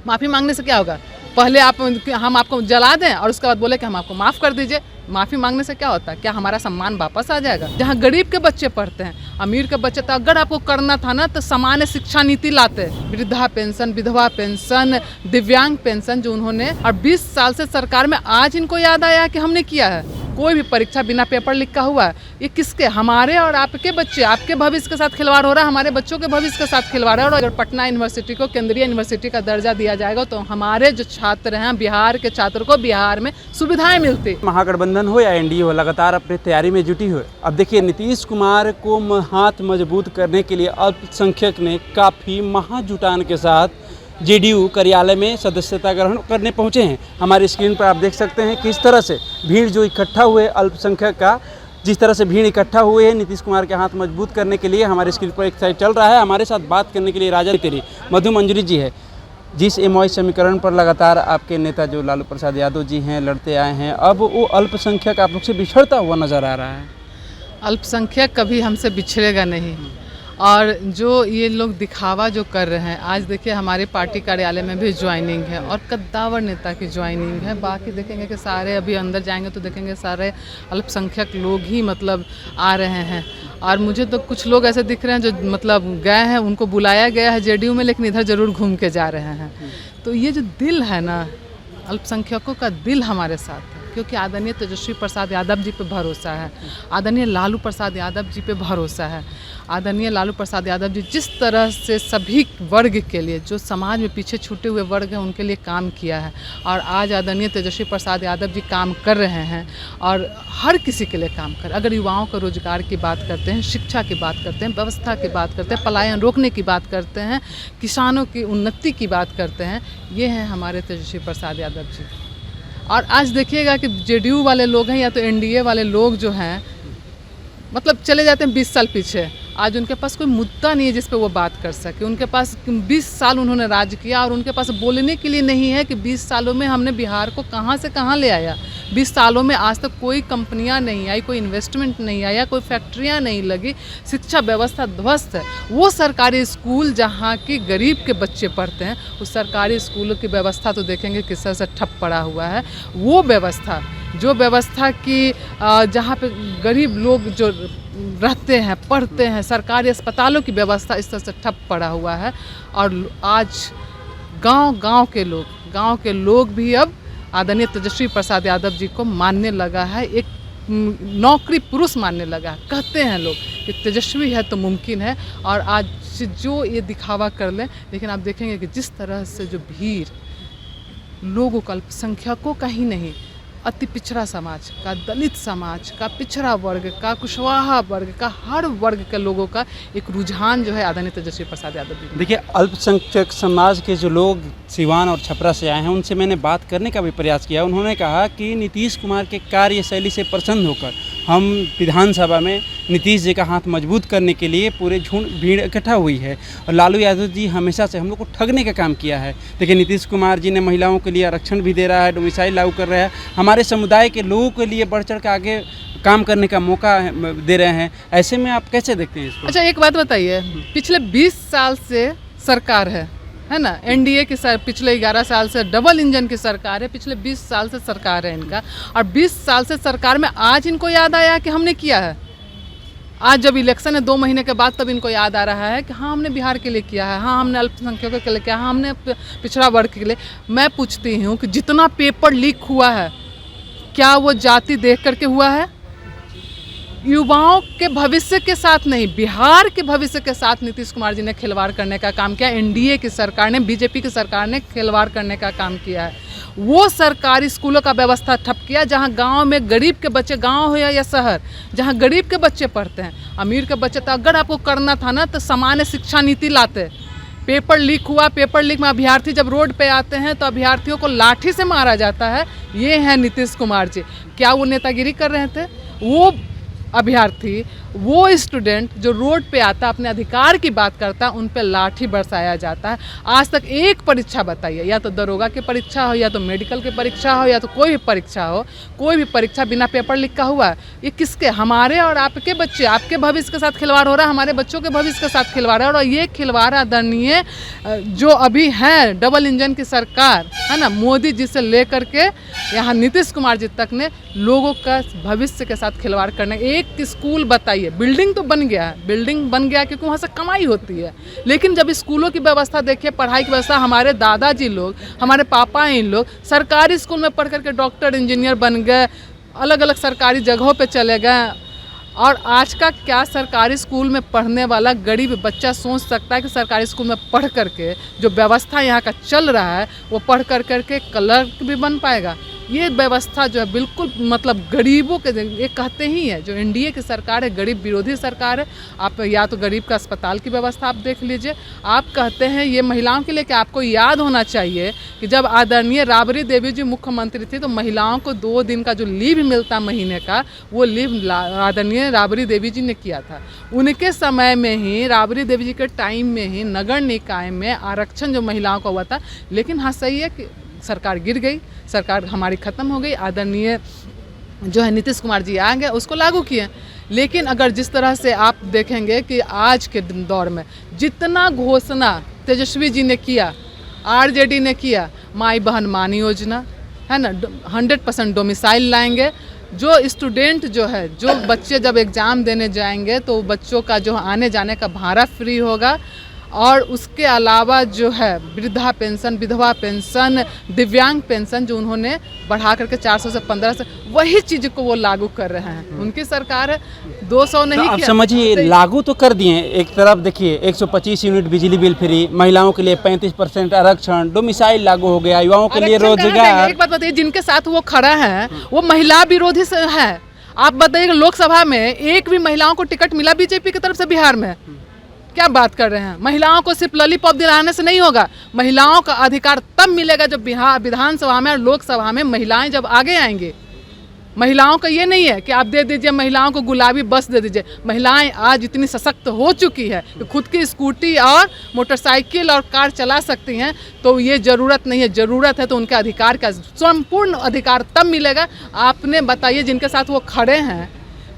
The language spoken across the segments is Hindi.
माफ़ी मांगने से क्या होगा? पहले हम आपको जला दें और उसके बाद बोले कि हम आपको माफ़ कर दीजिए। माफ़ी मांगने से क्या होता है? क्या हमारा सम्मान वापस आ जाएगा? जहाँ गरीब के बच्चे पढ़ते हैं, अमीर के बच्चे, तो अगर आपको करना था ना तो सामान्य शिक्षा नीति लाते। वृद्धा पेंशन, विधवा पेंशन, दिव्यांग पेंशन जो उन्होंने, और 20 साल से सरकार में आज इनको याद आया कि हमने किया है। कोई भी परीक्षा बिना पेपर लीक का हुआ है, ये किसके? हमारे और आपके बच्चे, आपके भविष्य के साथ खिलवाड़ हो रहा है, हमारे बच्चों के भविष्य के साथ खिलवाड़ है। और अगर पटना यूनिवर्सिटी को केंद्रीय यूनिवर्सिटी का दर्जा दिया जाएगा तो हमारे जो छात्र हैं, बिहार के छात्रों को बिहार में सुविधाएं मिलती। महागठबंधन हो या एनडीए हो, लगातार अपनी तैयारी में जुटी हुई। अब देखिए, नीतीश कुमार को हाथ मजबूत करने के लिए अल्पसंख्यक ने काफ़ी महाजुटान के साथ जेडीयू कार्यालय में सदस्यता ग्रहण करने पहुंचे हैं। हमारी स्क्रीन पर आप देख सकते हैं किस तरह से भीड़ जो इकट्ठा हुए अल्पसंख्यक का, जिस तरह से भीड़ इकट्ठा हुए हैं नीतीश कुमार के हाथ मजबूत करने के लिए। हमारी स्क्रीन पर एक साइड चल रहा है। हमारे साथ बात करने के लिए राजा तेरी मधु मंजरी जी है। जिस एमओआई समीकरण पर लगातार आपके नेता जो लालू प्रसाद यादव जी हैं लड़ते आए हैं, अब वो अल्पसंख्यक आप लोग से बिछड़ता हुआ नजर आ रहा है। अल्पसंख्यक कभी हमसे बिछड़ेगा नहीं। और जो ये लोग दिखावा जो कर रहे हैं, आज देखिए हमारे पार्टी कार्यालय में भी ज्वाइनिंग है और कद्दावर नेता की ज्वाइनिंग है। बाकी देखेंगे कि सारे, अभी अंदर जाएंगे तो देखेंगे सारे अल्पसंख्यक लोग ही मतलब आ रहे हैं। और मुझे तो कुछ लोग ऐसे दिख रहे हैं जो मतलब गए हैं, उनको बुलाया गया है जेडीयू में, लेकिन इधर ज़रूर घूम के जा रहे हैं। तो ये जो दिल है ना, अल्पसंख्यकों का दिल हमारे साथ है, क्योंकि आदरणीय तेजस्वी प्रसाद यादव जी पे भरोसा है, आदरणीय लालू प्रसाद यादव जी पे भरोसा है। आदरणीय लालू प्रसाद यादव जी जिस तरह से सभी वर्ग के लिए, जो समाज में पीछे छूटे हुए वर्ग हैं, उनके लिए काम किया है, और आज आदरणीय तेजस्वी प्रसाद यादव जी काम कर रहे हैं और हर किसी के लिए काम कर। अगर युवाओं को रोजगार की बात करते हैं, शिक्षा की बात करते हैं, व्यवस्था की बात करते हैं, पलायन रोकने की बात करते हैं, किसानों की उन्नति की बात करते हैं, ये हैं हमारे तेजस्वी प्रसाद यादव जी। और आज देखिएगा कि जेडीयू वाले लोग हैं या तो एनडीए वाले लोग जो हैं, मतलब चले जाते हैं 20 साल पीछे। आज उनके पास कोई मुद्दा नहीं है जिस पे वो बात कर सके। उनके पास 20 साल उन्होंने राज किया और उनके पास बोलने के लिए नहीं है कि 20 सालों में हमने बिहार को कहाँ से कहाँ ले आया। 20 सालों में आज तक कोई कंपनियां नहीं आई, कोई इन्वेस्टमेंट नहीं आया, कोई फैक्ट्रियां नहीं लगी, शिक्षा व्यवस्था ध्वस्त है। वो सरकारी स्कूल जहाँ की गरीब के बच्चे पढ़ते हैं, उस सरकारी स्कूलों की व्यवस्था तो देखेंगे किस तरह से ठप पड़ा हुआ है। वो व्यवस्था, जो व्यवस्था की जहाँ पे गरीब लोग जो रहते हैं, पढ़ते हैं, सरकारी अस्पतालों की व्यवस्था इस तरह से ठप पड़ा हुआ है। और आज गांव के लोग भी अब आदरणीय तेजस्वी प्रसाद यादव जी को मानने लगा है, एक नौकरी पुरुष मानने लगा है। कहते हैं लोग कि तेजस्वी है तो मुमकिन है। और आज जो ये दिखावा कर लें, लेकिन आप देखेंगे कि जिस तरह से जो भीड़ लोगों का, अल्पसंख्यकों का ही नहीं, अति पिछड़ा समाज का, दलित समाज का, पिछड़ा वर्ग का, कुशवाहा वर्ग का, हर वर्ग के लोगों का एक रुझान जो है आदरणीय तेजस्वी प्रसाद यादव जी। देखिए, अल्पसंख्यक समाज के जो लोग सिवान और छपरा से आए हैं, उनसे मैंने बात करने का भी प्रयास किया। उन्होंने कहा कि नीतीश कुमार के कार्यशैली से प्रसन्न होकर हम विधानसभा में नीतीश जी का हाथ मजबूत करने के लिए पूरे भीड़ इकट्ठा हुई है। और लालू यादव जी हमेशा से हम लोग को ठगने का काम किया है। देखिए, नीतीश कुमार जी ने महिलाओं के लिए आरक्षण भी दे रहा है, डोमिसाइल लागू कर रहा है, हमारे समुदाय के लोगों के लिए बढ़ चढ़ के आगे काम करने का मौका दे रहे हैं। ऐसे में आप कैसे देखते हैं इसको? अच्छा, एक बात बताइए, पिछले 20 साल से सरकार है ना, एनडीए की पिछले 11 साल से डबल इंजन की सरकार है, पिछले 20 साल से सरकार है इनका, और 20 साल से सरकार में आज इनको याद आया कि हमने किया है। आज जब इलेक्शन है 2 महीने के बाद, तब इनको याद आ रहा है कि हाँ हमने बिहार के लिए किया है, हाँ हमने अल्पसंख्यकों के लिए किया, हाँ हमने पिछड़ा वर्ग के लिए। मैं पूछती हूँ कि जितना पेपर लीक हुआ है, क्या वो जाति देख करके हुआ है? युवाओं के भविष्य के साथ नहीं, बिहार के भविष्य के साथ नीतीश कुमार जी ने खिलवाड़ करने का काम किया। एनडीए की सरकार ने, बीजेपी की सरकार ने खिलवाड़ करने का काम किया है। वो सरकारी स्कूलों का व्यवस्था ठप किया, जहाँ गांव में गरीब के बच्चे, गांव हो या शहर, जहाँ गरीब के बच्चे पढ़ते हैं, अमीर के बच्चे, तो अगर आपको करना था ना तो सामान्य शिक्षा नीति लाते। पेपर लीक हुआ, पेपर लीक में अभ्यर्थी जब रोड पे आते हैं तो अभ्यर्थियों को लाठी से मारा जाता है। ये है नीतीश कुमार जी। क्या वो नेतागिरी कर रहे थे? वो अभ्यर्थी वो स्टूडेंट जो रोड पे आता अपने अधिकार की बात करता उन पे लाठी बरसाया जाता है। आज तक एक परीक्षा बताइए, या तो दरोगा की परीक्षा हो, या तो मेडिकल की परीक्षा हो, या तो कोई भी परीक्षा हो, कोई भी परीक्षा बिना पेपर लिखा हुआ, ये किसके, हमारे और आपके बच्चे, आपके भविष्य के साथ खिलवाड़ हो रहा है, हमारे बच्चों के भविष्य के साथ खिलवाड़ है। और ये खिलवाड़ आदरणीय जो अभी है डबल इंजन की सरकार है ना, मोदी जी से लेकर के यहाँ नीतीश कुमार जी तक ने लोगों का भविष्य के साथ खिलवाड़ करने। एक स्कूल बताइए, बिल्डिंग तो बन गया है, बिल्डिंग बन गया क्योंकि वहाँ से कमाई होती है, लेकिन जब स्कूलों की व्यवस्था देखिए, पढ़ाई की व्यवस्था, हमारे दादाजी लोग, हमारे पापा इन लोग सरकारी स्कूल में पढ़ करके डॉक्टर इंजीनियर बन गए, अलग अलग सरकारी जगहों पे चले गए। और आज का क्या सरकारी स्कूल में पढ़ने वाला गरीब बच्चा सोच सकता है कि सरकारी स्कूल में पढ़ करके जो व्यवस्था यहाँ का चल रहा है वो पढ़ कर करके क्लर्क भी बन पाएगा? ये व्यवस्था जो है बिल्कुल मतलब गरीबों के, ये कहते ही है जो एनडीए की सरकार है गरीब विरोधी सरकार है। आप या तो गरीब का अस्पताल की व्यवस्था आप देख लीजिए, आप कहते हैं ये महिलाओं के लिए, कि आपको याद होना चाहिए कि जब आदरणीय राबड़ी देवी जी मुख्यमंत्री थी तो महिलाओं को 2 दिन का जो लीव मिलता महीने का, वो लीव आदरणीय राबड़ी देवी जी ने किया था। उनके समय में ही, राबड़ी देवी जी के टाइम में ही नगर निकाय में आरक्षण जो महिलाओं का हुआ था। लेकिन हाँ सही है कि सरकार गिर गई, सरकार हमारी ख़त्म हो गई, आदरणीय जो है नीतीश कुमार जी आ गए, उसको लागू किए। लेकिन अगर जिस तरह से आप देखेंगे कि आज के दौर में जितना घोषणा तेजस्वी जी ने किया, आरजेडी ने किया, माई बहन मान योजना है ना, 100% डोमिसाइल लाएंगे, जो स्टूडेंट जो है, जो बच्चे जब एग्ज़ाम देने जाएंगे तो बच्चों का जो आने जाने का भाड़ा फ्री होगा। और उसके अलावा जो है वृद्धा पेंशन, विधवा पेंशन, दिव्यांग पेंशन जो उन्होंने बढ़ा करके 400 से 1500, वही चीज़ को वो लागू कर रहे हैं। उनकी सरकार है, 200 नहीं तो आप किया। समझिए लागू तो कर दिए। एक तरफ देखिए 125 यूनिट बिजली बिल फ्री, महिलाओं के लिए 35% आरक्षण, डोमिसाइल लागू हो गया, युवाओं के लिए आरक्षण कहाँ रोजगार। देंगे? एक बात बताइए, जिनके साथ वो खड़ा है वो महिला विरोधी से है। आप बताइए लोकसभा में एक भी महिलाओं को टिकट मिला बीजेपी की तरफ से बिहार में? क्या बात कर रहे हैं? महिलाओं को सिर्फ लॉलीपॉप दिलाने से नहीं होगा, महिलाओं का अधिकार तब मिलेगा जब बिहार विधानसभा में और लोकसभा में महिलाएं जब आगे आएंगे। महिलाओं का ये नहीं है कि आप दे दीजिए महिलाओं को गुलाबी बस दे दीजिए। महिलाएं आज इतनी सशक्त हो चुकी है कि खुद की स्कूटी और मोटरसाइकिल और कार चला सकती हैं। तो ये ज़रूरत नहीं है, ज़रूरत है तो उनके अधिकार का संपूर्ण अधिकार तब मिलेगा। आपने बताइए जिनके साथ वो खड़े हैं,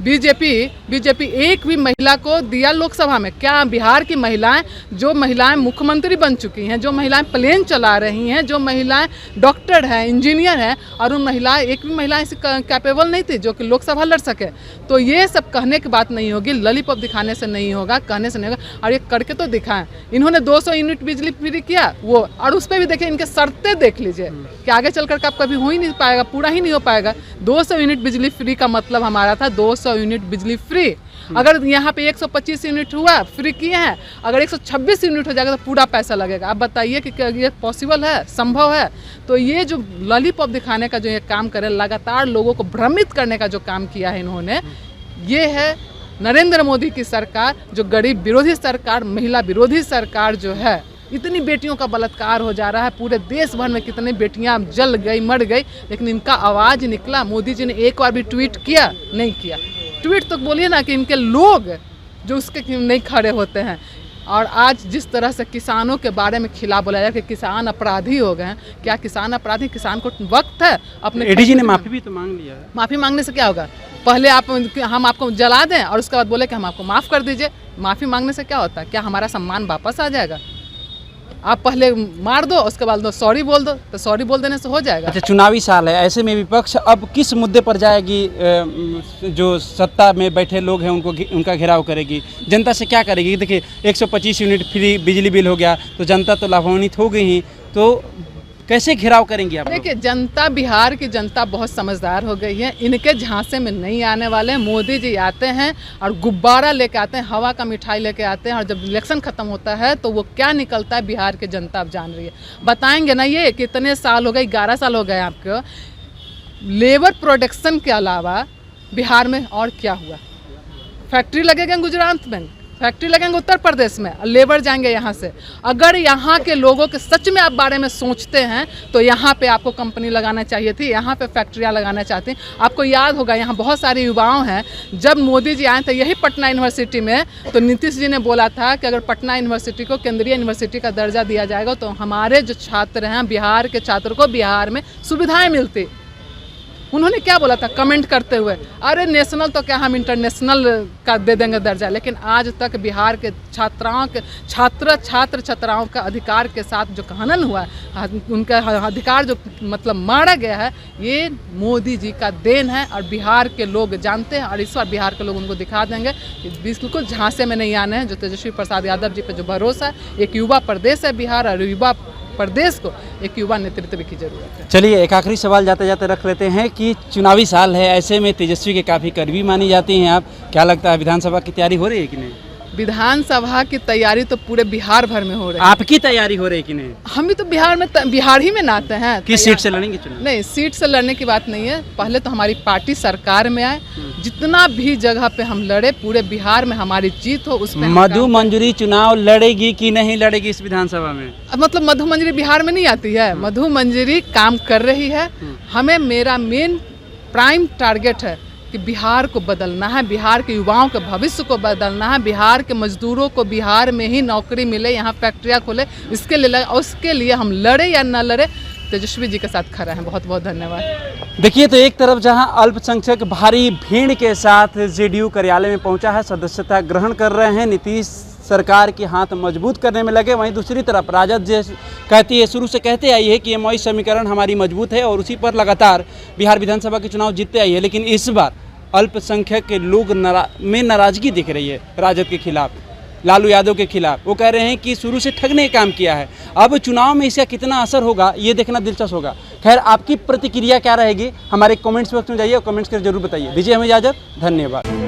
बीजेपी एक भी महिला को दिया लोकसभा में? क्या बिहार की महिलाएं, जो महिलाएं मुख्यमंत्री बन चुकी हैं, जो महिलाएं प्लेन चला रही हैं, जो महिलाएं डॉक्टर हैं, इंजीनियर हैं, और उन महिलाएं, एक भी महिला ऐसी कैपेबल नहीं थी जो कि लोकसभा लड़ सके? तो ये सब कहने की बात नहीं होगी, लॉलीपॉप दिखाने से नहीं होगा, कहने से नहीं होगा। और ये करके तो दिखाएं। इन्होंने 200 यूनिट बिजली फ्री किया वो, और उस पर भी देखिए इनके शर्तें देख लीजिए कि आगे चल करके आप कभी हो ही नहीं पाएगा, पूरा ही नहीं हो पाएगा। 200 यूनिट बिजली फ्री का मतलब हमारा था 200 यूनिट बिजली फ्री। अगर यहाँ पे 125 यूनिट हुआ, फ्री किए हैं, अगर 126 यूनिट हो जाएगा तो पूरा पैसा लगेगा। आप बताइए कि क्या ये पॉसिबल है, संभव है? तो ये जो लॉलीपॉप दिखाने का जो ये काम करे, लगातार लोगों को भ्रमित करने का जो काम किया है इन्होंने, ये है नरेंद्र मोदी की सरकार, जो गरीब विरोधी सरकार, महिला विरोधी सरकार जो है। इतनी बेटियों का बलात्कार हो जा रहा है, पूरे देश भर में कितनी बेटियां जल गई, मर गई, लेकिन इनका आवाज़ निकला। मोदी जी ने एक बार भी ट्वीट किया? नहीं किया। ट्वीट तो बोलिए ना कि इनके लोग जो उसके नहीं खड़े होते हैं। और आज जिस तरह से किसानों के बारे में खिला बोला जाए कि किसान अपराधी हो गए हैं, क्या किसान अपराधी? किसान को वक्त है अपने, एडीजी ने माफ़ी भी तो मांग लिया है। माफ़ी मांगने से क्या होगा? पहले हम आपको जला दें और उसके बाद बोले कि हम आपको माफ़ कर दीजिए। माफ़ी मांगने से क्या होता है? क्या हमारा सम्मान वापस आ जाएगा? आप पहले मार दो, उसके बाद दो सॉरी बोल दो, तो सॉरी बोल देने से हो जाएगा। अच्छा, चुनावी साल है, ऐसे में विपक्ष अब किस मुद्दे पर जाएगी? जो सत्ता में बैठे लोग हैं उनका घेराव करेगी, जनता से क्या करेगी? देखिए 125 यूनिट फ्री बिजली बिल हो गया तो जनता तो लाभान्वित हो गई ही, तो कैसे घेराव करेंगे आप? देखिए जनता, बिहार की जनता बहुत समझदार हो गई है, इनके झांसे में नहीं आने वाले। मोदी जी आते हैं और गुब्बारा लेके आते हैं, हवा का मिठाई लेके आते हैं, और जब इलेक्शन खत्म होता है तो वो क्या निकलता है बिहार की जनता अब जान रही है। बताएंगे ना ये कितने साल हो गए, 11 साल हो गए आपको। लेबर प्रोडक्शन के अलावा बिहार में और क्या हुआ? फैक्ट्री लगेगा गुजरात में, फैक्ट्री लगेंगे उत्तर प्रदेश में, लेबर जाएंगे यहाँ से। अगर यहाँ के लोगों के सच में आप बारे में सोचते हैं तो यहाँ पे आपको कंपनी लगाना चाहिए थी, यहाँ पे फैक्ट्रियाँ लगाना चाहती। आपको याद होगा यहाँ बहुत सारे युवाओं हैं, जब मोदी जी आए थे यही पटना यूनिवर्सिटी में, तो नीतीश जी ने बोला था कि अगर पटना यूनिवर्सिटी को केंद्रीय यूनिवर्सिटी का दर्जा दिया जाएगा तो हमारे जो छात्र हैं बिहार के छात्रों को बिहार में सुविधाएँ मिलती। उन्होंने क्या बोला था कमेंट करते हुए, अरे नेशनल तो क्या हम इंटरनेशनल का दे देंगे दर्जा। लेकिन आज तक बिहार के छात्राओं के छात्राओं का अधिकार के साथ जो हनन हुआ है, उनका अधिकार जो मतलब मारा गया है, ये मोदी जी का देन है और बिहार के लोग जानते हैं। और इस बार बिहार के लोग उनको दिखा देंगे कि बिल्कुल झांसे में नहीं आने हैं। जो तेजस्वी प्रसाद यादव जी पे जो भरोसा है, एक युवा प्रदेश है बिहार और युवा प्रदेश को एक युवा नेतृत्व की जरूरत है। चलिए एक आखिरी सवाल जाते जाते रख लेते हैं कि चुनावी साल है, ऐसे में तेजस्वी के काफ़ी करीबी मानी जाती हैं आप, क्या लगता है विधानसभा की तैयारी हो रही है कि नहीं? विधानसभा की तैयारी तो पूरे बिहार भर में हो रही है। आपकी तैयारी हो रही है कि नहीं? हम भी तो बिहार ही में नाते हैं। किस सीट से लड़ेंगे चुनाव? नहीं, सीट से लड़ने की बात नहीं है। पहले तो हमारी पार्टी सरकार में आए, जितना भी जगह पे हम लड़े पूरे बिहार में हमारी जीत हो। उसमें मधु मंजरी चुनाव लड़ेगी कि नहीं लड़ेगी इस विधानसभा में? मतलब मधु मंजरी बिहार में नहीं आती है। मधु मंजरी काम कर रही है। हमें मेरा मेन प्राइम टारगेट है कि बिहार को बदलना है, बिहार के युवाओं के भविष्य को बदलना है, बिहार के मजदूरों को बिहार में ही नौकरी मिले, यहाँ फैक्ट्रियाँ खुले, इसके लिए उसके लिए हम लड़े या न लड़े, तेजस्वी जी के साथ खड़ा हैं। बहुत बहुत धन्यवाद। देखिए तो एक तरफ जहां अल्पसंख्यक भारी भीड़ के साथ जेडीयू कार्यालय में पहुंचा है, सदस्यता ग्रहण कर रहे हैं, नीतीश सरकार के हाथ मजबूत करने में लगे, वहीं दूसरी तरफ राजद जो कहती है, शुरू से कहते आई है कि एमओयू समीकरण हमारी मजबूत है और उसी पर लगातार बिहार विधानसभा के चुनाव जीतते आई है। लेकिन इस बार अल्पसंख्यक के लोग में नाराजगी दिख रही है राजद के खिलाफ, लालू यादव के खिलाफ। वो कह रहे हैं कि शुरू से ठग ने काम किया है, अब चुनाव में इसका कितना असर होगा ये देखना दिलचस्प होगा। खैर आपकी प्रतिक्रिया क्या रहेगी हमारे कमेंट्स बॉक्स में जाइए और कमेंट्स कर जरूर बताइए। दीजिए हमें इजाजत, धन्यवाद।